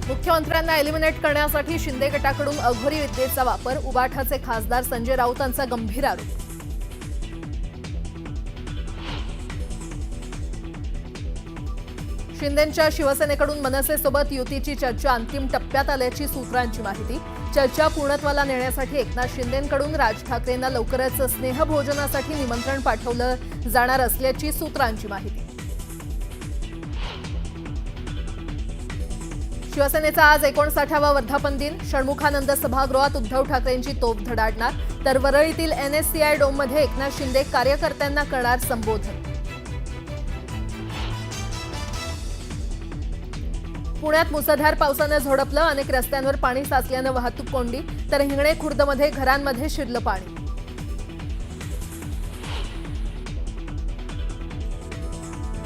मुख्यमंत्र्यांना एलिमिनेट करण्यासाठी शिंदे गटाकडून अघोरी विद्येचा वापर, उबाठाचे खासदार संजय राऊतांचा गंभीर आरोप। शिंदेंच्या शिवसेनेकडून मनसेसोबत युतीची चर्चा अंतिम टप्प्यात आल्याची सूत्रांची माहिती। चर्चा पूर्णत्वाला नेण्यासाठी एकनाथ शिंदेंकडून राज ठाकरेंना लवकरच स्नेहभोजनासाठी निमंत्रण पाठवलं जाणार असल्याची सूत्रांची माहिती। शिवसेनेचा आज 59वा वर्धापन दिन। षण्मुखानंद सभागृहात उद्धव ठाकरेंची तोफ धडाडणार, तर वरळीतील NSCI डोममध्ये एकनाथ शिंदे कार्यकर्त्यांना करणार संबोधन। पुण्यात मुसळधार पावसाने झोडपलं, अनेक रस्त्यांवर पाणी साचल्यानं वाहतूक कोंडी, तर हिंगणे खुर्दमध्ये घरांमध्ये शिरलं पाणी।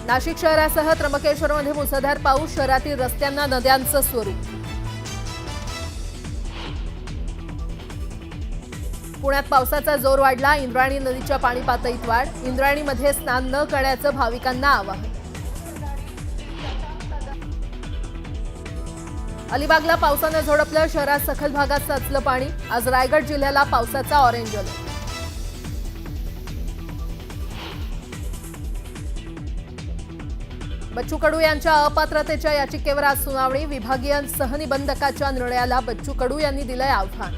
नाशिक शहरासह त्र्यंबकेश्वरमध्ये मुसळधार पाऊस, शहरातील रस्त्यांना नद्यांचं स्वरूप। पुण्यात पावसाचा जोर वाढला, इंद्रायणी नदीच्या पाणी पातळीत वाढ, इंद्रायणीमध्ये स्नान न करण्याचं भाविकांना आवाहन। अलिबागला पावसानं झोडपलं, शहरात सखल भागात साचलं पाणी, आज रायगड जिल्ह्याला पावसाचा ऑरेंज अलर्ट। बच्चू कडू यांच्या अपात्रतेच्या याचिकेवर आज सुनावणी, विभागीय सहनिबंधकाच्या निर्णयाला बच्चू कडू यांनी दिलंय आव्हान।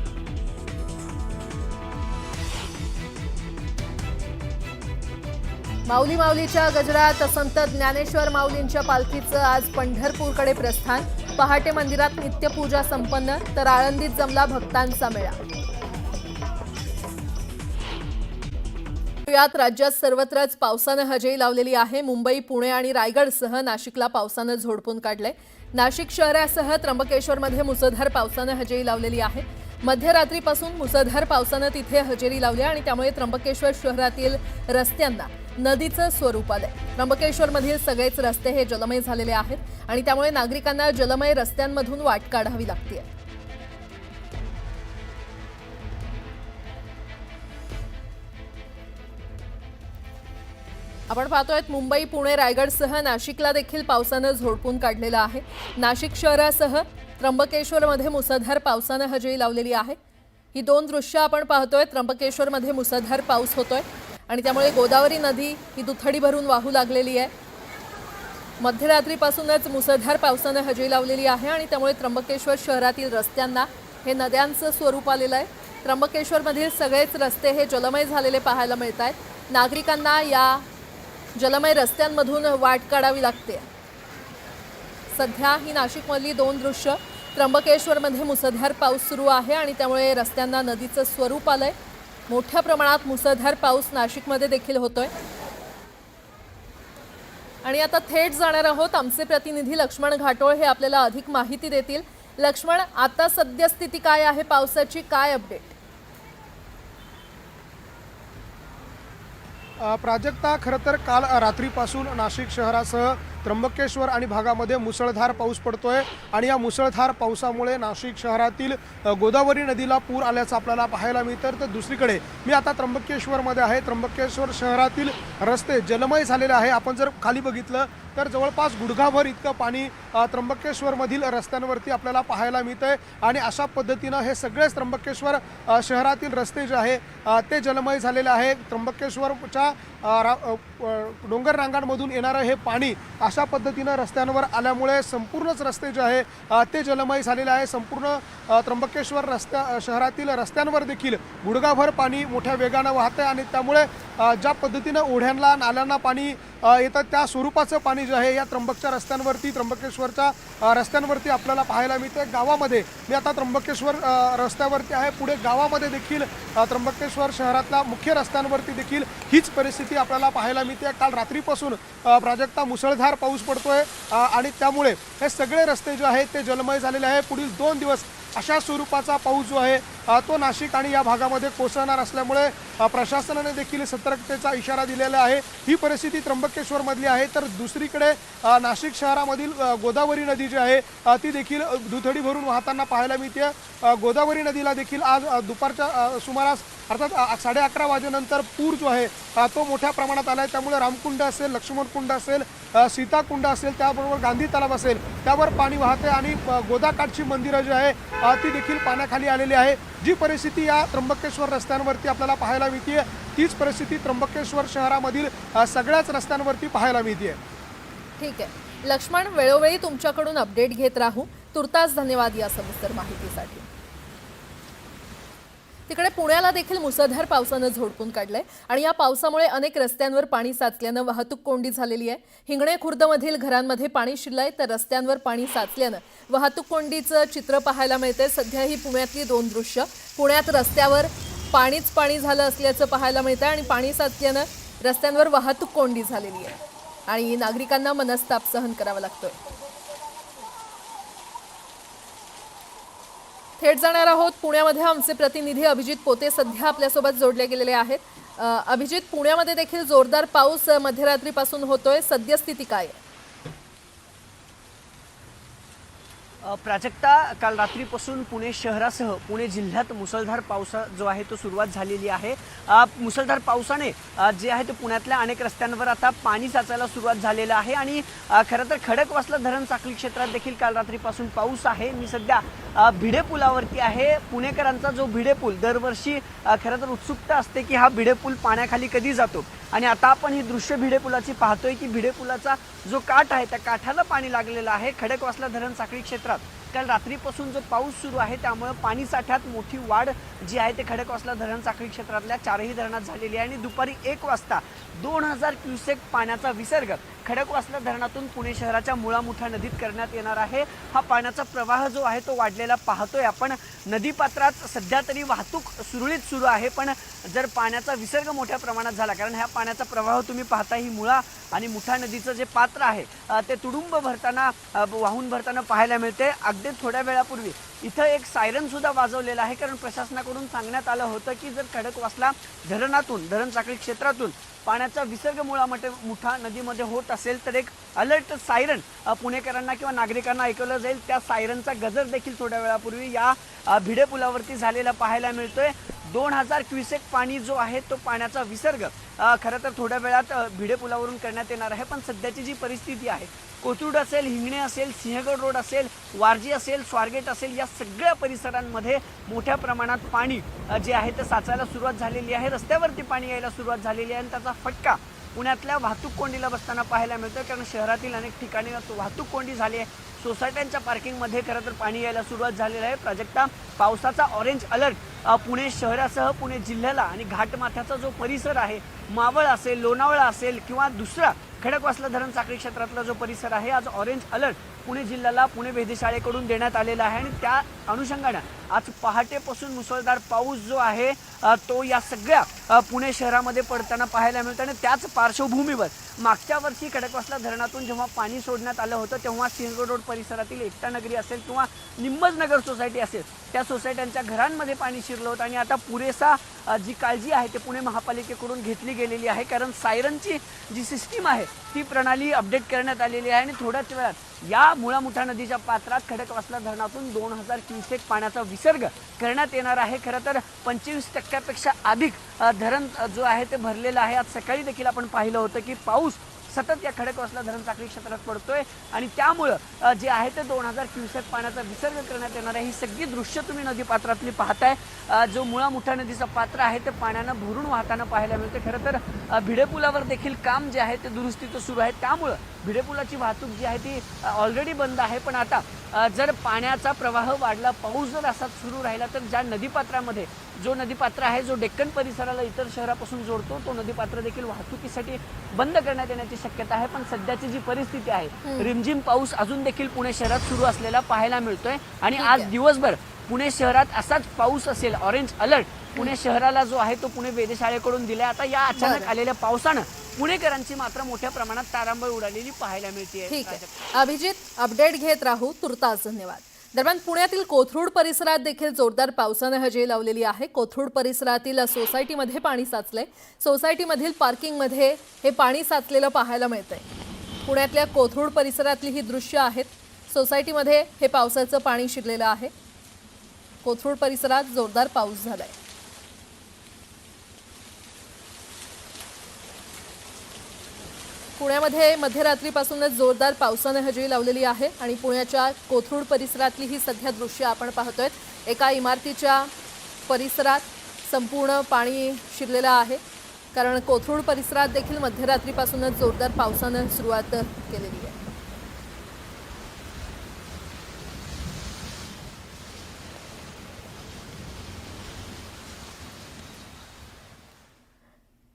माऊली माऊलीच्या गजरात संत ज्ञानेश्वर माऊलींच्या पालखीचं आज पंढरपूरकडे प्रस्थान, पहाटे मंदिरात नित्यपूजा संपन्न, तर आळंदीत जमला भक्तांचा मेळा। यात राज्यात सर्वत्रच पावसानं हजेरी लावलेली आहे। मुंबई, पुणे आणि रायगडसह नाशिकला पावसानं झोडपून काढलंय। नाशिक शहरासह त्र्यंबकेश्वरमध्ये मुसळधार पावसानं हजेरी लावलेली आहे। मध्यरात्रीपासून मुसळधार पावसानं तिथे हजेरी लावली आणि त्यामुळे त्र्यंबकेश्वर शहरातील रस्त्यांना नदीचं स्वरूप आलंय। त्र्यंबकेश्वरमधील सगळेच रस्ते हे जलमय झालेले आहेत आणि त्यामुळे नागरिकांना जलमय रस्त्यांमधून वाट काढावी लागते। आपण पाहतोय मुंबई, पुणे, रायगडसह नाशिकला देखील पावसानं झोडपून काढलेलं आहे। नाशिक शहरासह त्र्यंबकेश्वरमध्ये मुसळधार पावसानं हजेरी लावलेली आहे। ही दोन दृश्य आपण पाहतोय। त्र्यंबकेश्वरमध्ये मुसळधार पाऊस होतोय आणि त्यामुळे गोदावरी नदी ही दुथडी भरून वाहू लागलेली आहे। मध्यरात्रीपासूनच मुसळधार पावसानं हजेरी लावलेली आहे आणि त्यामुळे त्र्यंबकेश्वर शहरातील रस्त्यांना हे नद्यांचं स्वरूप आलेलं आहे। त्र्यंबकेश्वरमधील सगळेच रस्ते हे जलमय झालेले पाहायला मिळत आहेत। नागरिकांना या जलमय रस्त्यांमधून वाट काढावी लागते। सध्या ही नाशिकमधली दोन दृश्य। त्र्यंबकेश्वरमध्ये मुसळधार पाऊस सुरू आहे आणि त्यामुळे रस्त्यांना नदीचं स्वरूप आलंय। मोठ्या प्रमाणात मुसळधार पाऊस नाशिकमध्ये देखील होतोय। आणि आता थेट जाणार आहोत, आमचे प्रतिनिधी लक्ष्मण घाटोळ हे आपल्याला अधिक माहिती देतील। लक्ष्मण, आता सद्यस्थिती काय आहे पावसाची, काय अपडेट? प्राजक्ता, खरं तर काल रात्रीपासून नाशिक शहरासह त्र्यंबकेश्वर आणि भागामध्ये मुसळधार पाऊस पडतोय आणि या मुसळधार पावसामुळे नाशिक शहरातील गोदावरी नदीला पूर आल्याचं आपल्याला पाहायला मिळतं। तर दुसरीकडे मी आता त्र्यंबकेश्वरमध्ये आहे। त्र्यंबकेश्वर शहरातील रस्ते जलमय झालेले आहे। आपण जर खाली बघितलं तर जवळपास गुडघाभर इतकं पाणी त्र्यंबकेश्वरमधील रस्त्यांवरती आपल्याला पाहायला मिळतंय आणि अशा पद्धतीनं हे सगळेच त्र्यंबकेश्वर शहरातील रस्ते जे आहे ते जलमय झालेले आहे। त्र्यंबकेश्वरच्या डोंगर रांगांमधून येणारं हे पाणी अशा पद्धतीनं रस्त्यांवर आल्यामुळे संपूर्णच रस्ते जे आहे ते जलमय झालेले आहे। संपूर्ण त्र्यंबकेश्वर शहरातील रस्त्यांवर देखील गुडघाभर पाणी मोठ्या वेगानं वाहतंय आणि त्यामुळे ज्या पद्धतीनं ओढ्यांना नाल्यांना पाणी येतं त्या स्वरूपाचं पाणी जे आहे या त्र्यंबकेश्वरच्या रस्त्यांवरती आपल्याला पाहायला मिळतं। गावामध्ये मी आता त्र्यंबकेश्वर रस्त्यावरती आहे। पुढे गावामध्ये देखील त्र्यंबकेश्वर शहरातल्या मुख्य रस्त्यांवरती देखील हीच परिस्थिती आपल्याला पाहायला मिळते। काल रात्रीपासून प्राजक्ता मुसळधार पाऊस पडतोय आणि त्यामुळे हे सगळे रस्ते जे आहेत ते जलमय झालेले आहे। पुढील 2 दिवस अशा स्वरूपाचा पाऊस जो आहे तो नाशिक आणि या भागामध्ये कोसळणार असल्यामुळे प्रशासनाने देखील सतर्कतेचा इशारा दिलेला आहे। ही परिस्थिती त्र्यंबकेश्वरमधली आहे, तर दुसरीकडे नाशिक शहरामधील गोदावरी नदी जी आहे ती देखील दुथडी भरून वाहताना पाहायला मिळते। गोदावरी नदीला देखील आज दुपारच्या सुमारास अर्थात 11:30 वाजेनंतर पूर जो आहे तो मोठ्या प्रमाणात आला आहे। त्यामुळे रामकुंड असेल, लक्ष्मण कुंड असेल, सीताकुंड असेल, त्याबरोबर गांधी तलाव असेल त्यावर पाणी वाहते आणि गोदाकाठची मंदिरं जी आहे ती देखील पाण्याखाली आलेली आहे। जी परिस्थिती या त्र्यंबकेश्वर रस्त्यांवरती आपल्याला पाहायला मिळते तीच परिस्थिती त्र्यंबकेश्वर शहरामधील सगळ्याच रस्त्यांवरती पाहायला मिळते। ठीक आहे लक्ष्मण, वेळोवेळी तुमच्याकडून अपडेट घेत राहू। तुर्तास धन्यवाद या सविस्तर माहितीसाठी। तिकडे पुण्याला देखील मुसळधार पावसानं झोडपून काढलंय आणि या पावसामुळे अनेक रस्त्यांवर पाणी साचल्यानं वाहतूक कोंडी झालेली आहे। हिंगणे खुर्दमधील घरांमध्ये पाणी शिरलंय तर रस्त्यांवर पाणी साचल्यानं वाहतूक कोंडीचं चित्र पाहायला मिळतंय। सध्या ही पुण्यातली दोन दृश्य, पुण्यात रस्त्यावर पाणीच पाणी झालं असल्याचं पाहायला मिळतंय आणि पाणी साचल्यानं रस्त्यांवर वाहतूक कोंडी झालेली आहे आणि नागरिकांना मनस्ताप सहन करावा लागतोय। थेट जाणार आहोत पुण्यामध्ये, आमचे प्रतिनिधी अभिजित पोते सध्या आपल्यासोबत जोडले गेलेले आहेत। अभिजित, पुण्यामध्ये देखील जोरदार पाऊस मध्यरात्रीपासून होतोय, सद्यस्थिती काय आहे? प्राजक्ता, काल रात्रीपासून पुणे शहरासह पुणे जिल्ह्यात मुसळधार पाऊस जो आहे तो सुरुवात झालेली आहे। मुसळधार पावसाने जे आहे ते पुण्यातल्या अनेक रस्त्यांवर आता पाणी साचायला सुरुवात झालेलं आहे आणि खरं तर खडकवासला धरण साखळी क्षेत्रात देखील काल रात्रीपासून पाऊस आहे। मी सध्या भिडे पुलावरती आहे। पुणेकरांचा जो भिडे पूल दरवर्षी खरं तर उत्सुकता असते की हा भिडे पूल पाण्याखाली कधी जातो आणि आता आपण ही दृश्य भिडे पुलाची पाहतोय की भिडे पुलाचा जो काठ आहे त्या काठाला पाणी लागलेलं आहे। खडकवासला धरण साखळी क्षेत्रात काल रात्रीपासून जो पाऊस सुरू आहे त्यामुळे पाणी साठ्यात मोठी वाढ जी आहे ते खडकवासला धरण साखळी क्षेत्रातल्या चारही धरणात झालेली आहे आणि दुपारी 1 वाजता 2000 क्युसेक पाण्याचा विसर्ग खडकवासला धरणातून पुणे शहराच्या मुळामुठा नदीत करण्यात येणार आहे। हा पाण्याचा प्रवाह जो आहे तो वाढलेला पाहतोय आपण। नदीपात्रात सध्या तरी वाहतूक सुरळीत सुरू आहे, पण जर पाण्याचा विसर्ग मोठ्या प्रमाणात झाला, कारण ह्या पाण्याचा प्रवाह तुम्ही पाहता ही मुळा आणि मुठा नदीचं जे पात्र आहे ते तुडुंब भरताना वाहून भरताना पाहायला मिळते। अगदी थोड्या वेळापूर्वी इथं एक सायरन सुद्धा वाजवलेला आहे, कारण प्रशासनाकडून सांगण्यात आलं होतं की जर खडकवासला धरणातून धरण साखळी क्षेत्रातून पाण्याचा विसर्ग मुठा नदीमध्ये होत असेल तर एक अलर्ट सायरन पुणेकरांना किंवा नागरिकांना ऐकवलं जाईल। त्या सायरनचा गजर देखील थोड्या वेळापूर्वी या भिडे पुलावरती झालेला पाहायला मिळतोय। 2000 क्युसेक पाणी जो आहे तो पाण्याचा विसर्ग खरं तर थोड्या वेळात भिडे पुलावरून करण्यात येणार आहे, पण सध्याची जी परिस्थिती आहे कोथरूड असेल, हिंगणे असेल, सिंहगड रोड असेल, वारजी असेल, स्वारगेट असेल, या सगळ्या परिसरांमध्ये मोठ्या प्रमाणात पाणी जे आहे ते साचायला सुरुवात झालेली आहे। रस्त्यावरती पाणी यायला सुरुवात झालेली आहे आणि त्याचा फटका पुण्यातल्या वाहतूक कोंडीला बसताना पाहायला मिळतं, कारण शहरातील अनेक ठिकाणी वाहतूक कोंडी झाली आहे। सोसायट्यांच्या पार्किंगमध्ये खरं तर पाणी यायला सुरुवात झालेली आहे। प्राजक्ता, पावसाचा ऑरेंज अलर्ट पुणे शहरासह पुणे जिल्ह्याला आणि घाटमाथ्याचा जो परिसर आहे, मावळ असेल, लोणावळा असेल किंवा दुसरा खडकवासला धरण साखळी क्षेत्रातला जो परिसर आहे, आज ऑरेंज अलर्ट पुणे जिल्ह्याला पुणे वेधशाळेकडून देण्यात आलेला आहे आणि त्या अनुषंगाने आज पहाटेपासून मुसळधार पाऊस जो आहे तो या सगळ्या पुणे शहरामध्ये पडताना पाहायला मिळतं आणि त्याच पार्श्वभूमीवर मागच्या वर्षी खडकवासला धरणातून जेव्हा पाणी सोडण्यात आलं होतं तेव्हा सिंहगड रोड परिसरातील एकता नगरी असेल किंवा निम्मज नगर सोसायटी असेल त्या सोसायट्यांच्या घरांमध्ये पाणी शिरलं होतं आणि आता पुरेसा जी काळजी आहे ते पुणे महापालिकेकडून घेतली गेलेली आहे, कारण सायरनची जी सिस्टीम आहे ती प्रणाली अपडेट करण्यात आलेली आहे आणि थोड्याच वेळात या मुळामुठा नदीच्या पात्रात खडकवासला धरणातून 2000 क्युसेक पाण्याचा विसर्ग करण्यात येणार आहे। खरं तर 25% अधिक धरण जो आहे ते भरलेलं आहे। आज सकाळी देखील आपण पाहिलं होतं की पाऊस सतत या खडकवासला धरण साखळी क्षेत्रात पडतोय आणि त्यामुळं जे आहे ते 2000 क्युसेक पाण्याचा विसर्ग करण्यात येणार आहे। ही सगळी दृश्य तुम्ही नदीपात्रातली पाहताय। जो मुळामुठा नदीचा पात्र आहे ते पाण्यानं भरून वाहताना पाहायला मिळते। खरं तर भिडे पुलावर देखील काम जे आहे ते दुरुस्तीचं सुरू आहे, त्यामुळं भिडे पुलाची वाहतूक जी आहे ती ऑलरेडी बंद आहे। पण आता जर पाण्याचा प्रवाह वाढला, पाऊस जर असा सुरू राहिला तर ज्या नदीपात्रामध्ये जो नदीपात्र आहे जो डेक्कन परिसराला इतर शहरापासून जोडतो तो नदीपात्र देखील वाहतुकीसाठी बंद करण्यात येण्याची शक्यता आहे। पण सध्याची जी परिस्थिती आहे, रिमझिम पाऊस अजून देखील पुणे शहरात सुरू असलेला पाहायला मिळतोय आणि आज दिवसभर पुणे शहरात असाच पाऊस असेल। ऑरेंज अलर्ट पुणे शहराला जो आहे तो पुणे वेधशाळेकडून दिलाय। आता या अचानक आलेल्या पावसानं पुणेकरांची मात्र मोठ्या प्रमाणात तारांबळ उडालेली पाहायला मिळते। ठीक आहे अभिजित, अपडेट घेत राहू। तुर्तास धन्यवाद। दरम्यान पुण्यातील कोथरूड परिसरात देखील जोरदार पावसाने हजेरी लावलेली आहे। कोथरूड परिसरातील सोसायटीमध्ये पाणी साचलंय। सोसायटीमधील पार्किंगमध्ये हे पाणी साचलेलं पाहायला मिळतंय। पुण्यातल्या कोथरूड परिसरातली ही दृश्य आहेत। सोसायटीमध्ये हे पावसाचं पाणी शिरलेलं आहे। कोथरूड परिसरात जोरदार पाऊस झालाय। पुण्यामध्ये मध्यरात्रीपासूनच जोरदार पावसाने हजेरी लावलेली आहे आणि पुण्याच्या कोथरूड परिसरातली ही सध्या दृश्य आपण पाहतोय। एका इमारतीच्या परिसरात संपूर्ण पाणी शिरलेलं आहे, कारण कोथरूड परिसरात देखील मध्यरात्रीपासूनच जोरदार पावसाने सुरुवात केलेली आहे।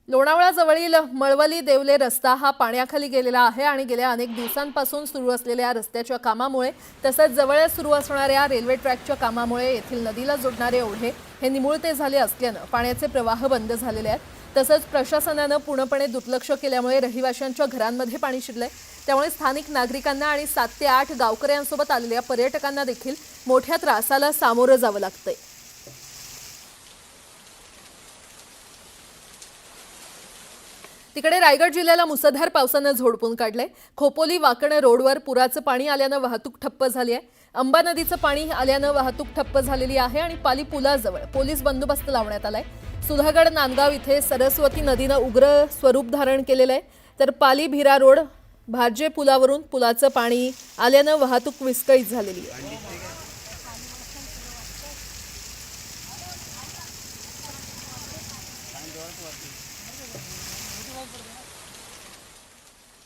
लोणावळाजवळील मळवली देवले रस्ता हा पाण्याखाली गेलेला आहे आणि गेल्या अनेक दिवसांपासून सुरू असलेल्या रस्त्याच्या कामामुळे तसंच जवळच सुरू असणाऱ्या रेल्वे ट्रॅकच्या कामामुळे येथील नदीला जोडणारे ओढे हे निमुळते झाले असल्यानं पाण्याचे प्रवाह बंद झालेले आहेत। तसंच प्रशासनानं पूर्णपणे दुर्लक्ष केल्यामुळे रहिवाशांच्या घरांमध्ये पाणी शिरलंय। त्यामुळे स्थानिक नागरिकांना आणि 7 ते 8 गावकऱ्यांसोबत आलेल्या पर्यटकांना देखील मोठ्या त्रासाला सामोरं जावं लागतंय। तिकडे रायगड जिल्ह्याला मुसळधार पावसानं झोडपून काढलंय। खोपोली वाकणे रोडवर पुराचं पाणी आल्यानं वाहतूक ठप्प झाली आहे। अंबा नदीचं पाणी आल्यानं वाहतूक ठप्प झालेली आहे आणि पाली पुलाजवळ पोलीस बंदोबस्त लावण्यात आलाय। सुधागड नांदगाव इथे सरस्वती नदीनं उग्र स्वरूप धारण केलेलं आहे, तर पाली भिरा रोड भारजे पुलावरून पुलाचं पाणी आल्यानं वाहतूक विस्कळीत झालेली आहे।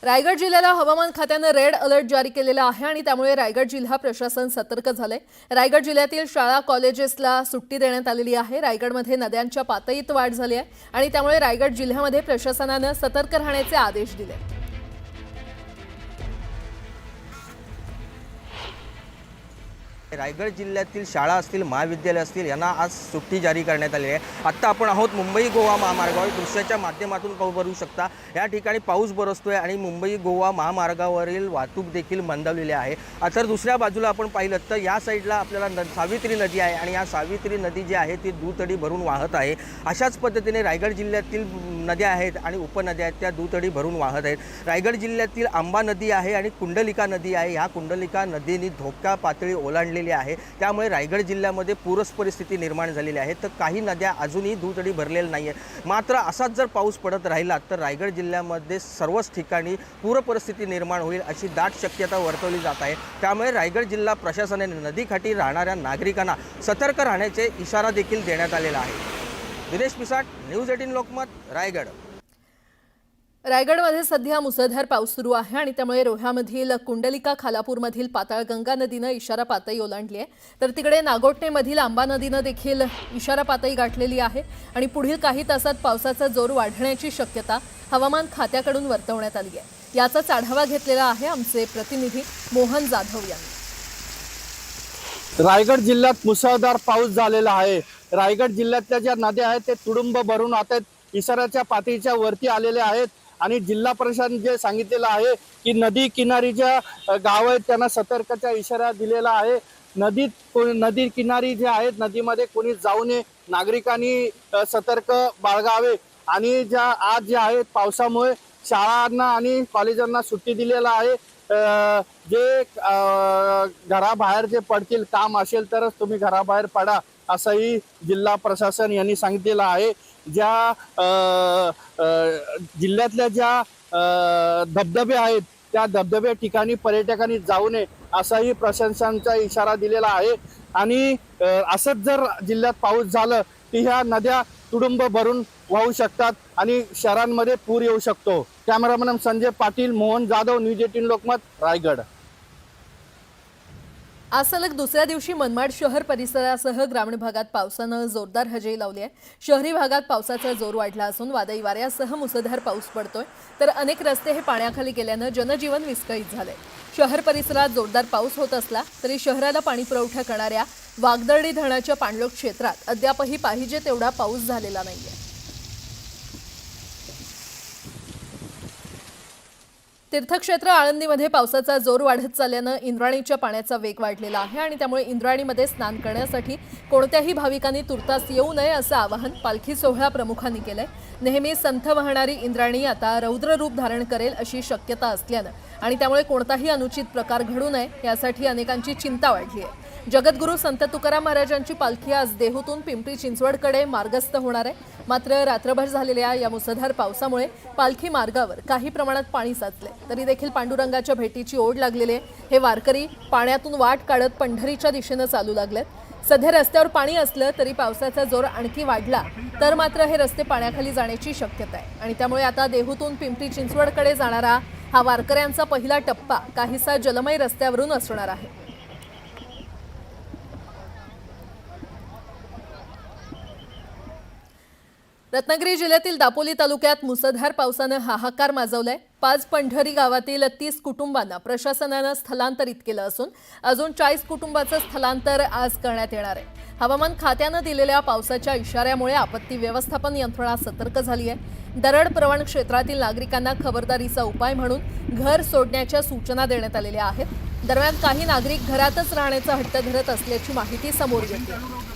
रायगड जिल्ह्याला हवामान खात्यानं रेड अलर्ट जारी केलेला आहे आणि त्यामुळे रायगड जिल्हा प्रशासन सतर्क झालंय। रायगड जिल्ह्यातील शाळा कॉलेजेसला सुट्टी देण्यात आलेली आहे। रायगडमध्ये नद्यांच्या पातळीत वाढ झाली आहे आणि त्यामुळे रायगड जिल्ह्यामध्ये प्रशासनानं सतर्क राहण्याचे आदेश दिले। रायगड जिल्ह्यातील शाळा असतील, महाविद्यालय असतील यांना आज सुट्टी जारी करण्यात आली आहे। आत्ता आपण आहोत मुंबई गोवा महामार्गावर। दृश्याच्या माध्यमातून बघू शकता या ठिकाणी पाऊस बरसतोय आणि मुंबई गोवा महामार्गावरील वाहतूक देखील मंदावलेली आहे। तर दुसऱ्या बाजूला आपण पाहिलं तर या साईडला आपल्याला सावित्री नदी आहे आणि या सावित्री नदी जी आहे ती दुतडी भरून वाहत आहे। अशाच पद्धतीने रायगड जिल्ह्यातील नद्या आहेत आणि उपनद्या आहेत त्या दुतडी भरून वाहत आहेत। रायगड जिल्ह्यातील आंबा नदी आहे आणि कुंडलिका नदी आहे। ह्या कुंडलिका नदीने धोका पातळी ओलांडली आहे, त्यामुळे रायगड जिल्ह्यामध्ये पूरस परिस्थिती निर्माण झालेली आहे। तर काही नद्या अजूनही दुतडी भरलेल्या नाहीये। मात्र असाच जर पाऊस पडत राहिला तर रायगड जिल्ह्यामध्ये सर्वच ठिकाणी पूर परिस्थिती निर्माण होईल अशी दाट शक्यता वर्तवली जात आहे। त्यामुळे रायगड जिल्हा प्रशासनाने नदीकाठी राहणाऱ्या नागरिकांना सतर्क राहण्याचे इशारा देखील देण्यात आलेला आहे। दिनेश पिसाट, न्यूज 18 लोकमत, रायगड। रायगडमध्ये सध्या मुसळधार पाऊस सुरू आहे आणि त्यामुळे रोह्यामधील कुंडलिका खालापूरमधील पाताळगंगा नदीनं इशारा पातळी ओलांडली आहे, तर तिकडे नागोठणेमधील आंबा नदीनं देखील इशारा पातळी गाठलेली आहे आणि पुढील काही तासात पावसाचा जोर वाढण्याची शक्यता हवामान खात्याकडून वर्तवण्यात आली आहे। याचाच आढावा घेतलेला आहे आमचे प्रतिनिधी मोहन जाधव यांनी। रायगड जिल्ह्यात मुसळधार पाऊस झालेला आहे। रायगड जिल्ह्यातल्या ज्या नद्या आहेत ते तुडुंब भरून आता इशाऱ्याच्या पातळीच्या वरती आलेले आहेत आणि जिल्हा प्रशासन जे सांगितलेलं आहे की नदी किनारीच्या गाव आहेत त्यांना सतर्कचा इशारा दिलेला आहे। नदी किनारी जे आहेत नदीमध्ये कोणी जाऊ नये, नागरिकांनी सतर्क बाळगावे आणि आज जे आहेत पावसामुळे शाळांना आणि कॉलेजांना सुट्टी दिलेला आहे। जे घराबाहेर जे पडतील काम असेल तरच तुम्ही घराबाहेर पडा असंही जिल्हा प्रशासन यांनी सांगितलेलं आहे। ज्या जिल्ह्यातल्या ज्या धबधबे आहेत त्या धबधबे ठिकाणी पर्यटकांनी जाऊ नये असाही प्रशासनाचा इशारा दिलेला आहे। आणि असंच जर जिल्ह्यात पाऊस झालं तर ह्या नद्या तुडुंब भरून वाहू शकतात आणि शहरांमध्ये पूर येऊ शकतो। Cameraman Sanjay Patil, Mohan Jadhav, news 18 Lokmat, Raigad. आज सलग दुसऱ्या दिवशी मनमाड शहर परिसरासह ग्रामीण भागात पावसानं जोरदार हजेरी लावली आहे। शहरी भागात पावसाचा जोर वाढला असून वादळी वाऱ्यासह मुसळधार पाऊस पडतोय, तर अनेक रस्ते हे पाण्याखाली गेल्यानं जनजीवन विस्कळीत झाले। शहर परिसरात जोरदार पाऊस होत असला तरी शहराला पाणी पुरवठा करणाऱ्या वागदर्डी धरणाच्या पाणलोट क्षेत्रात अद्यापही पाहिजे तेवढा पाऊस झालेला नाहीये। तीर्थक्षेत्र आळंदीमध्ये पावसाचा जोर वाढत चालल्यानं इंद्रायणीच्या पाण्याचा वेग वाढलेला आहे आणि त्यामुळे इंद्रायणीमध्ये स्नान करण्यासाठी कोणत्याही भाविकांनी तुर्तास येऊ नये असं आवाहन पालखी सोहळा प्रमुखांनी केलंय। नेहमी संथ वाहणारी इंद्रायणी आता रौद्र रूप धारण करेल अशी शक्यता असल्यानं आणि त्यामुळे कोणताही अनुचित प्रकार घडू नये यासाठी अनेकांची चिंता वाढली आहे। जगद्गुरू संत तुकाराम महाराजांची पालखी आज देहूतून पिंपरी चिंचवडकडे मार्गस्थ होणार आहे। मात्र रात्रभर झालेल्या या मुसळधार पावसामुळे पालखी मार्गावर काही प्रमाणात पाणी साचले तरी देखील पांडुरंगाच्या भेटीची ओढ लागलेली आहे। हे वारकरी पाण्यातून वाट काढत पंढरीच्या दिशेने चालू लागलेत। सध्या रस्त्यावर पाणी असलं तरी पावसाचा जोर आणखी वाढला तर मात्र हे रस्ते पाण्याखाली जाण्याची शक्यता आहे आणि त्यामुळे आता देहूतून पिंपरी चिंचवडकडे जाणारा हा वारकऱ्यांचा पहिला टप्पा काहीसा जलमय रस्त्यावरून असणार आहे। रत्नागिरी जिल्ह्यातील दापोली तालुक्यात मुसळधार पावसानं हाहाकार माजवलाय। 5 पंढरी गावातील 30 कुटुंबांना प्रशासनानं स्थलांतरित केलं असून अजून 40 कुटुंबाचं स्थलांतर आज करण्यात येणार आहे। हवामान खात्यानं दिलेल्या पावसाच्या इशाऱ्यामुळे आपत्ती व्यवस्थापन यंत्रणा सतर्क झाली आहे। दरड प्रवण क्षेत्रातील नागरिकांना खबरदारीचा उपाय म्हणून घर सोडण्याच्या सूचना देण्यात आलेल्या आहेत। दरम्यान काही नागरिक घरातच राहण्याचा हट्ट धरत असल्याची माहिती समोर येते।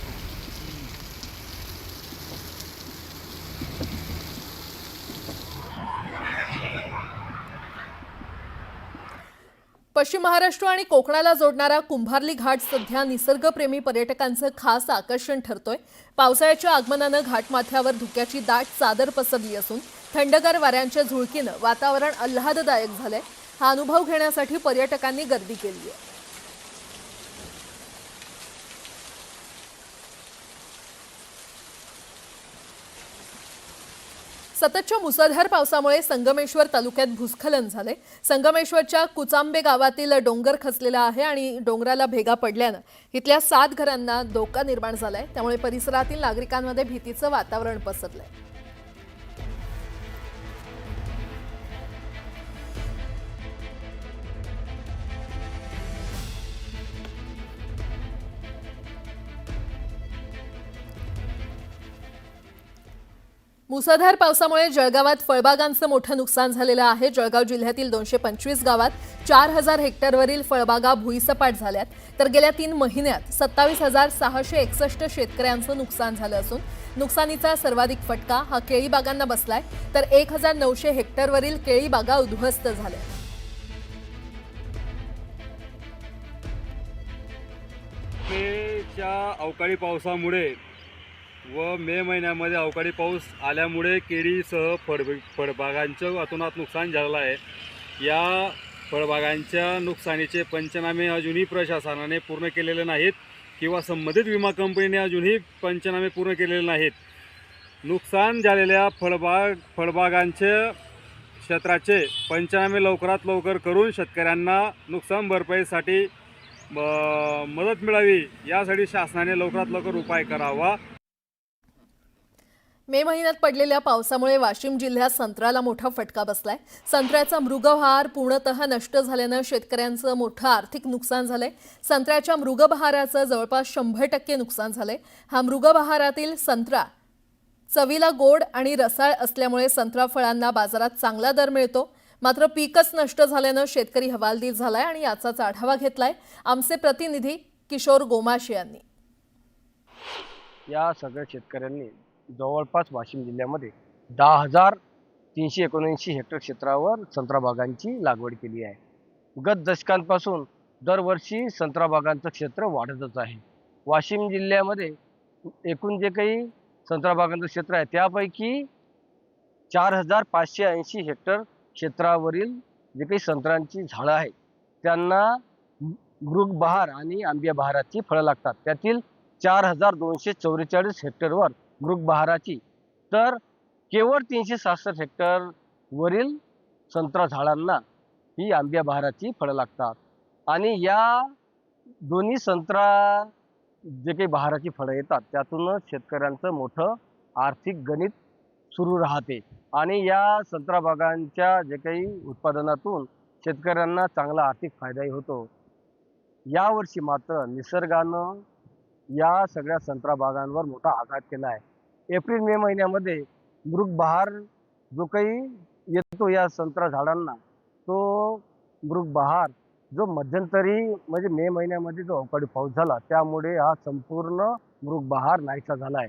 पश्चिम महाराष्ट्र आणि कोकणाला जोडणारा कुंभार्ली घाट सध्या निसर्गप्रेमी पर्यटकांचं खास आकर्षण ठरतोय। पावसाळ्याच्या आगमनानं घाटमाथ्यावर धुक्याची दाट चादर पसरली असून थंडगार वाऱ्यांच्या झुळकीनं वातावरण आल्हाददायक झालंय। हा अनुभव घेण्यासाठी पर्यटकांनी गर्दी केली आहे। सततच्या मुसळधार पावसामुळे संगमेश्वर तालुक्यात भूस्खलन झाले। संगमेश्वरच्या कुचांबे गावातील डोंगर खचलेला आहे आणि डोंगराला भेगा पडल्यानं इथल्या 7 घरांना धोका निर्माण झालाय। त्यामुळे परिसरातील नागरिकांमध्ये भीतीचं वातावरण पसरलंय। मुसळधार पावसामुळे जळगावात फळबागांचं मोठं नुकसान झालेलं आहे। जळगाव जिल्ह्यातील 225 गावात 4000 हेक्टरवरील फळबागा भुईसपाट झाल्यात तर गेल्या 3 महिन्यात 27,661 शेतकऱ्यांचं नुकसान झालं असून नुकसानीचा सर्वाधिक फटका हा केळी बागांना बसलाय तर 1900 हेक्टरवरील केळी बागा उद्ध्वस्त झाल्या। मेच्या अवकाळी पावसामुळे व मे महिन्यामध्ये अवकाळी पाऊस आल्यामुळे केळीसह फळबागांचं अतोनात नुकसान झालं आहे। या फळबागांच्या नुकसानीचे पंचनामे अजूनही प्रशासनाने पूर्ण केलेले नाहीत किंवा संबंधित विमा कंपनीने अजूनही पंचनामे पूर्ण केलेले नाहीत। नुकसान झालेल्या फळबागांच्या क्षेत्राचे पंचनामे लवकरात लवकर करून शेतकऱ्यांना नुकसान भरपाईसाठी मदत मिळावी यासाठी शासनाने लवकरात लवकर उपाय करावा। मे महिन्यात पडलेल्या पावसामुळे वाशिम जिल्ह्यात संत्र्याला मोठा फटका बसलाय। संत्र्याचा मृगबहार पूर्णतः नष्ट झाल्यानं शेतकऱ्यांचं मोठं आर्थिक नुकसान झालंय। संत्र्याच्या मृगबहाराचं जवळपास 100% नुकसान झालंय। हा मृगबहारातील संत्रा चवीला गोड आणि रसाळ असल्यामुळे संत्रा फळांना बाजारात चांगला दर मिळतो। मात्र पीकच नष्ट झाल्यानं शेतकरी हवालदिल झालाय आणि याचाच आढावा घेतलाय आमचे प्रतिनिधी किशोर गोमाशे यांनी। या सगळ्या शेतकऱ्यांनी जवळपास वाशिम जिल्ह्यामध्ये 10,379 हेक्टर क्षेत्रावर संत्रा बागांची लागवड केली आहे। गत दशकांपासून दरवर्षी संत्रा बागांचं क्षेत्र वाढतच आहे। वाशिम जिल्ह्यामध्ये एकूण जे काही संत्रा बागांचं क्षेत्र आहे त्यापैकी 4,580 हेक्टर क्षेत्रावरील जे काही संत्र्यांची झाडं आहेत त्यांना मृगबहार आणि आंबिया बहाराची फळं लागतात। त्यातील 4,244 हेक्टरवर मृगबहाराची तर केवळ 366 हेक्टर वरील संत्रा झाडांना ही आंबिया बहाराची फळं लागतात। आणि या दोन्ही संत्रा जे काही बहाराची फळं येतात त्यातूनच शेतकऱ्यांचं मोठं आर्थिक गणित सुरू राहते आणि या संत्रा बागांच्या जे काही उत्पादनातून शेतकऱ्यांना चांगला आर्थिक फायदाही होतो। यावर्षी मात्र निसर्गानं या सगळ्या संत्रा बागांवर मोठा आघात केला आहे। एप्रिल मे महिन्यामध्ये मृगबहार जो काही येतो या संत्रा झाडांना तो मृगबहार जो मध्यंतरी म्हणजे मे महिन्यामध्ये जो अवकाळी पाऊस झाला त्यामुळे हा संपूर्ण मृगबहार नाहीसा झाला आहे.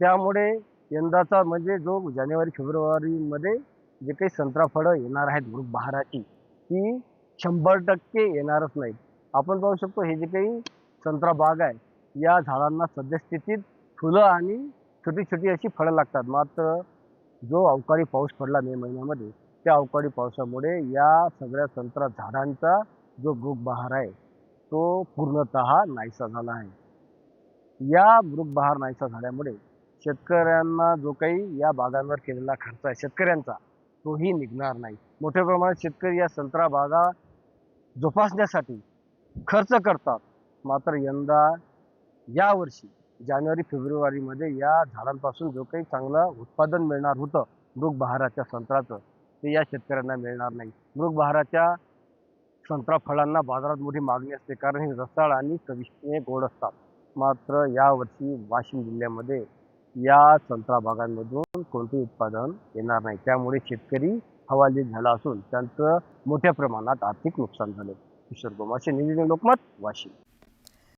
त्यामुळे यंदाचा म्हणजे जो जानेवारी फेब्रुवारीमध्ये जे काही संत्रा फळं येणार आहेत मृगबहाराची ती 100% येणारच नाहीत. आपण पाहू शकतो हे जे काही संत्रा बाग आहे या झाडांना सद्यस्थितीत फुलं आणि छोटी छोटी अशी फळं लागतात. मात्र जो अवकाळी पाऊस पडला मे महिन्यामध्ये त्या अवकाळी पावसामुळे या सगळ्या संत्रा झाडांचा जो मृगबहार आहे तो पूर्णतः नाहीसा झाला आहे. या मृगबहार नाहीसा झाल्यामुळे शेतकऱ्यांना जो काही या बागांवर केलेला खर्च आहे शेतकऱ्यांचा तोही निघणार नाही. मोठ्या प्रमाणात शेतकरी या संत्रा बागा जोपासण्यासाठी खर्च करतात. मात्र यंदा यावर्षी जानेवारी फेब्रुवारीमध्ये या झाडांपासून जो काही चांगलं उत्पादन मिळणार होतं मृगबहाराच्या संत्र्याचं ते या शेतकऱ्यांना मिळणार नाही. मृगबहाराच्या संत्रा फळांना बाजारात मोठी मागणी असते कारण हे रसाळ आणि चविष्ट गोड असतात. मात्र यावर्षी वाशिम जिल्ह्यामध्ये या संत्रा बागांमधून कोणतेही उत्पादन येणार नाही. त्यामुळे शेतकरी हवालदिल झाला असून त्यांचं मोठ्या प्रमाणात आर्थिक नुकसान झालं. किशोर गोमाशे, न्यूज 18 लोकमत, वाशिम.